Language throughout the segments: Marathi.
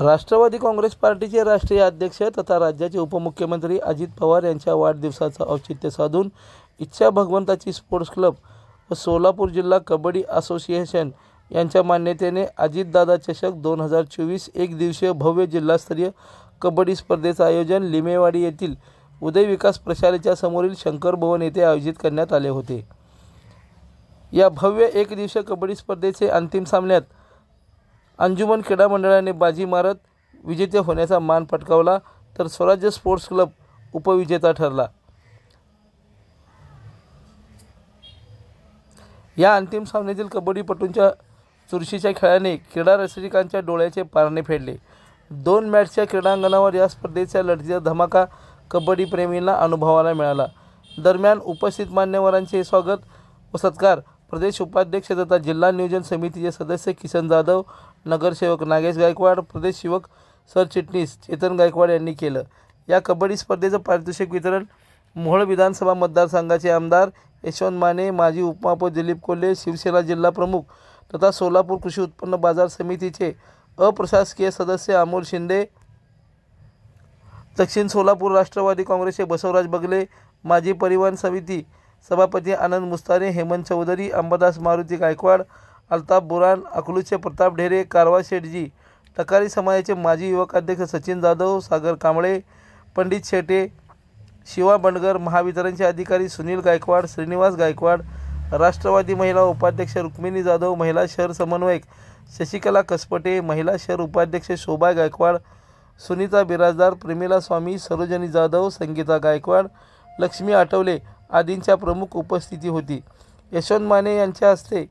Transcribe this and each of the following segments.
राष्ट्रवादी काँग्रेस पार्टीचे राष्ट्रीय अध्यक्ष तथा राज्याचे उपमुख्यमंत्री अजित पवार यांच्या वाढदिवसाचं औचित्य साधून इच्छा भगवंताची स्पोर्ट्स क्लब व सोलापूर जिल्हा कबड्डी असोसिएशन यांच्या मान्यतेने अजितदादा चषक 2024 एक दिवसीय भव्य जिल्हास्तरीय कबड्डी स्पर्धेचं आयोजन लिमेवाडी येथील उदय विकास प्रशालेच्या समोरील शंकर भवन येथे आयोजित करण्यात आले होते। या भव्य एक दिवसीय कबड्डी स्पर्धेचे अंतिम सामन्यात अंजुमन क्रीडा मंडळाने बाजी मारत विजेते होण्याचा मान पटकावला, तर स्वराज्य स्पोर्ट्स क्लब उपविजेता ठरला। या अंतिम सामन्यातील कबड्डीपटूंच्या चुरशीच्या खेळाने क्रीडा रसिकांच्या डोळ्याचे पारणे फेडले। 2 मॅचच्या क्रीडांगणावर या स्पर्धेच्या लढतीचा धमाका कबड्डी प्रेमींना अनुभवायला मिळाला। दरम्यान उपस्थित मान्यवरांचे स्वागत व सत्कार प्रदेश उपाध्यक्ष तथा जिल्हा नियोजन समितीचे सदस्य किसन जाधव, नगरसेवक नागेश गायकवाड, प्रदेश युवक सरचिटणीस चेतन गायकवाड यांनी केलं। या कबड्डी स्पर्धेचं पारितोषिक वितरण मोहोळ विधानसभा मतदारसंघाचे आमदार यशवंत माने, माजी उपमहापौर दिलीप कोल्हे, शिवसेना जिल्हा प्रमुख तथा सोलापूर कृषी उत्पन्न बाजार समितीचे अप्रशासकीय सदस्य अमोल शिंदे, दक्षिण सोलापूर राष्ट्रवादी काँग्रेसचे बसवराज बगले, माजी परिवहन समिती सभापती आनंद मुस्तारे, हेमंत चौधरी, अंबादास मारुती गायकवाड, अल्ताफ बुरान, अकलूजचे प्रताप ढेरे, कारवा शेठजी, टकारी समाजाचे माजी युवक अध्यक्ष सचिन जाधव, सागर कांबळे, पंडित शेटे, शिवा बंडगर, महावितरणचे अधिकारी सुनील गायकवाड, श्रीनिवास गायकवाड, राष्ट्रवादी महिला उपाध्यक्ष रुक्मिणी जाधव, महिला शहर समन्वयक शशिकला कसपटे, महिला शहर उपाध्यक्ष शोभा गायकवाड, सुनीता बिराजदार, प्रेमिला स्वामी, सरोजनी जाधव, संगीता गायकवाड, लक्ष्मी आठवले आदींच्या प्रमुख उपस्थिती होती। यशवंत माने यांच्या हस्ते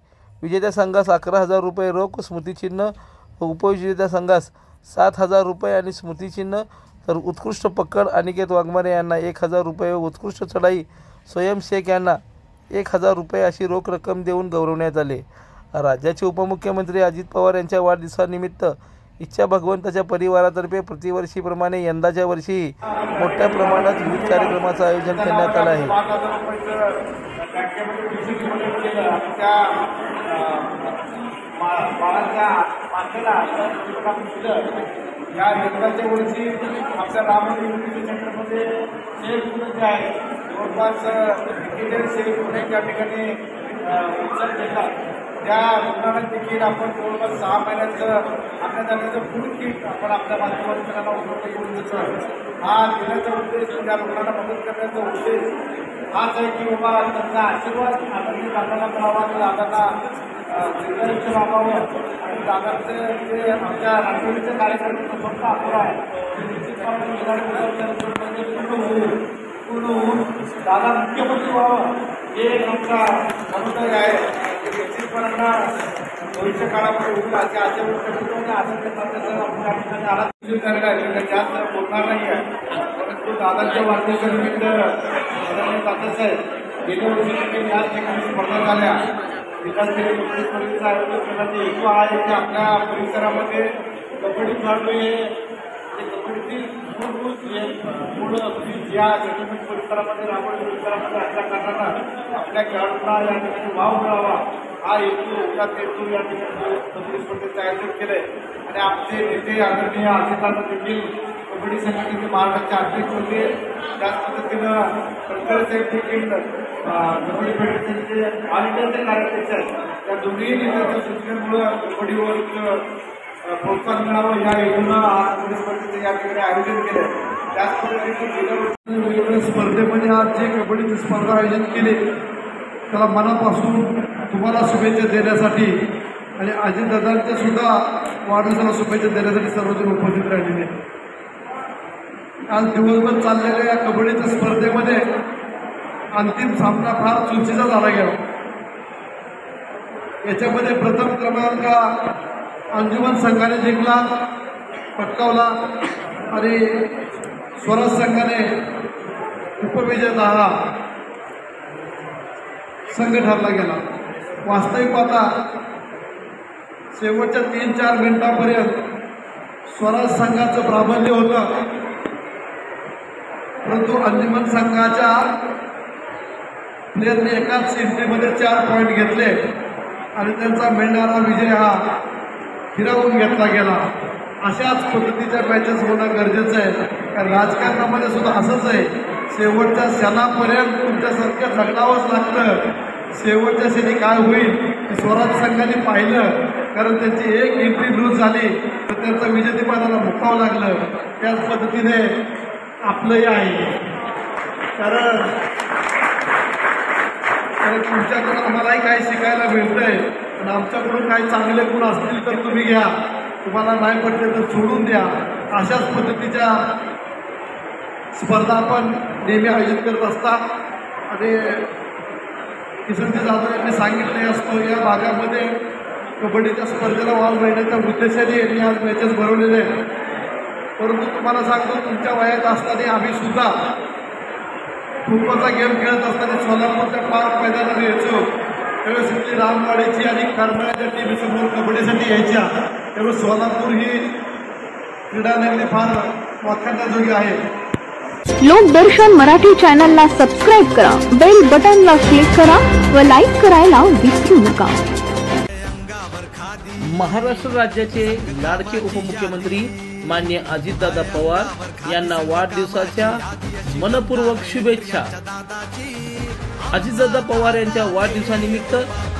विजेत्या संघास 11,000 रुपये रोख स्मृतिचिन्ह व उपविजेत्या संघास 7,000 रुपये आणि स्मृतिचिन्ह, तर उत्कृष्ट पकड अनिकेत वाघमारे यांना 1,000 रुपये व उत्कृष्ट चढाई स्वयं शेख यांना 1,000 रुपये अशी रोख रक्कम देऊन गौरवण्यात आले। राज्याचे उपमुख्यमंत्री अजित पवार यांच्या वाढदिवसानिमित्त इच्छा भगवंताच्या परिवारातर्फे प्रतिवर्षीप्रमाणे यंदाच्या वर्षी मोठ्या प्रमाणात विविध कार्यक्रमाचं आयोजन करण्यात आलं आहे। या यंदाच्या वर्षी आपल्या रामनवमी सेंटरमध्ये जे आहे जवळपास या ठिकाणी उत्सव घेतला। त्या रुग्णांना देखील आपण जवळपास 6 महिन्याचं अन्नधान्याचं फूड किट आपण आपल्या माध्यमातून त्यांना उपलब्ध करून देतो। हा देण्याचा उद्देश, त्या रुग्णांना मदत करण्याचा उद्देश हाच आहे की बाबा त्यांचा आशीर्वाद आनंदी दादांना मिळावा, दादांना दीर्घायुष्य लाभावं आणि दादांचं जे आमच्या राष्ट्रवादीचे कार्यक्रमाचा स्वप्न अपुरा आहे ते निश्चितपणे पूर्ण होऊन दादा मुख्यमंत्री व्हावं हे एक आमचा मनोदय आहे। निश्चितपणांना भविष्य काळामध्ये होईल अशा आशा जास्त बोलणार नाही आहे, परंतु दादांच्या वाढदिवसानिमित्त दादासाहेब गेल्या वर्षी याच ठिकाणी स्पर्धा झाल्या। विकासस्तरीय कबड्डी स्पर्धेचं आयोजन करण्याचा हेतू हा आहे की आपल्या परिसरामध्ये कबड्डी खेळाडू हे कबड्डीची मूळ या सेटलमेंट परिसरामध्ये राबवड परिसरामध्ये असल्या कारणानं आपल्या खेळाडूंना या ठिकाणी वाव मिळावा हा हेतू या ठिकाणी कबड्डी स्पर्धेचं आयोजन केलं आहे। आणि आमचे नेते आदरणीय अजितदादा देखील कबड्डी संघटनेचे महाराष्ट्राचे अध्यक्ष होते। त्याच पद्धतीनं तडकरे साहेब देखील कबड्डी फेडरेशनचे ऑल इंडियाचे कार्याध्यक्ष आहेत। त्या दोन्ही नेत्यांच्या सूचनेमुळे कबड्डीवर प्रोत्साहन मिळावं या हेतूनं आज कबड्डी स्पर्धेचं या ठिकाणी आयोजन केलं। त्याच पद्धतीने गेल्या वर्षी वेगवेगळ्या स्पर्धेमध्ये आज जे कबड्डीची स्पर्धा आयोजित केली त्याला मनापासून तुम्हाला शुभेच्छा देण्यासाठी आणि अजितदादांच्या सुद्धा वाढदिवसाला शुभेच्छा देण्यासाठी सर्वजण उपस्थित राहिलेले। आज दिवसभर चाललेल्या या कबड्डीच्या स्पर्धेमध्ये अंतिम सामना फार चुरशीचा झाला गेला। याच्यामध्ये प्रथम क्रमांक अंजुमन संघाने जिंकला, पटकावला आणि स्वराज संघाने उपविजेता हा संघ ठरला गेला। वास्तविक पाहता शेवटच्या 3-4 मिनिटांपर्यंत स्वराज संघाचं प्राबल्य होतं, परंतु अंजुमन संघाच्या प्लेयरने एकाच एंट्रीमध्ये 4 पॉईंट घेतले आणि त्यांचा मिळणारा विजय हा हिरावून घेतला गेला। अशाच पद्धतीच्या मॅचेस होणं गरजेचं आहे. कारण राजकारणामध्ये सुद्धा असंच आहे, शेवटच्या क्षणापर्यंत तुमच्यासारखं झगडावंच लागतं. शेवटच्या क्षणी काय होईल ते स्वराज संघाने पाहिलं, कारण त्यांची एक एंट्री लूज झाली तर त्यांचं विजेतेपदाला मुकावं लागलं. त्याच पद्धतीने आपलंही आहे. कारण तुमच्याकडून आम्हालाही काही शिकायला मिळतंय आणि आमच्याकडून काही चांगले गुण असतील तर तुम्ही घ्या, तुम्हाला नाही पटले तर सोडून द्या. अशाच पद्धतीच्या स्पर्धा आपण नेहमी आयोजित करत असतात. आणि किशनजी जाधव यांनी सांगितले असतो, या भागामध्ये कबड्डीच्या स्पर्धेला वाव मिळण्याच्या उद्देशाने यांनी आज मॅचेस भरवलेले आहेत. परंतु तुम्हाला सांगतो, तुमच्या वयात असताना आम्ही सुद्धा फुटबॉलचा गेम खेळत असताना सोलापूरच्या पार्क मैदानावर यायचो. त्यावेळेस इथली रामवाडीची आणि करमाळ्याच्या टीमसमोर कबड्डीसाठी यायच्या. त्यावेळेस सोलापूर ही क्रीडा नगरी फार वाखाणण्याजोगी आहे. लोकदर्शन मराठी चॅनलला सबस्क्राईब करा, बेल बटनला क्लिक करा व लाईक करायला विसरू नका. महाराष्ट्र राज्याचे लाडके उपमुख्यमंत्री माननीय अजितदादा पवार यांना वाढदिवसाच्या मनपूर्वक शुभेच्छा. अजितदादा पवार यांच्या वाढदिवसानिमित्त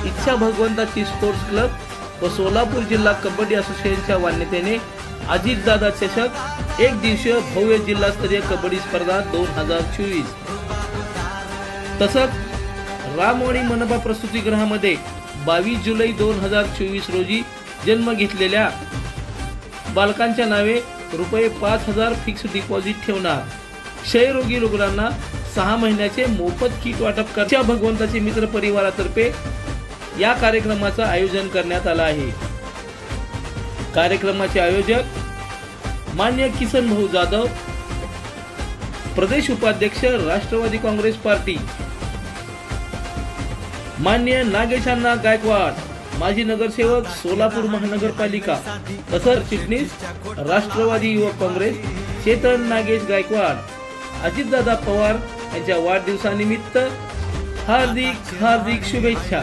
इच्छा भगवंताची स्पोर्ट्स क्लब व सोलापूर जिल्हा कबड्डी असोसिएशनच्या मान्यतेने अजितदादा चषक एक दिवसीय भव्य जिल्हास्तरीय कबड्डी स्पर्धा 2024 तसंच रामवाडी मनपा प्रसूतिगृहामध्ये 22 जुलै 2024 रोजी जन्म घेतलेल्या बालकांच्या नावे ₹5,000 फिक्स डिपॉझिट ठेवणार. क्षयरोगी रुग्णांना 6 महिन्याचे मोफत किट वाटप करण्याच्या भगवंताचे मित्र परिवारातर्फे या कार्यक्रमाचं आयोजन करण्यात आलं आहे. कार्यक्रमाचे आयोजक मान्य किसन भाऊ जाधव, प्रदेश उपाध्यक्ष राष्ट्रवादी काँग्रेस पार्टी, मान्य नागेशांना गायकवाड, माजी नगरसेवक सोलापूर महानगरपालिका, तसंच चिटणीस राष्ट्रवादी युवक काँग्रेस चेतन नागेश गायकवाड. अजितदादा पवार यांच्या वाढदिवसानिमित्त हार्दिक शुभेच्छा.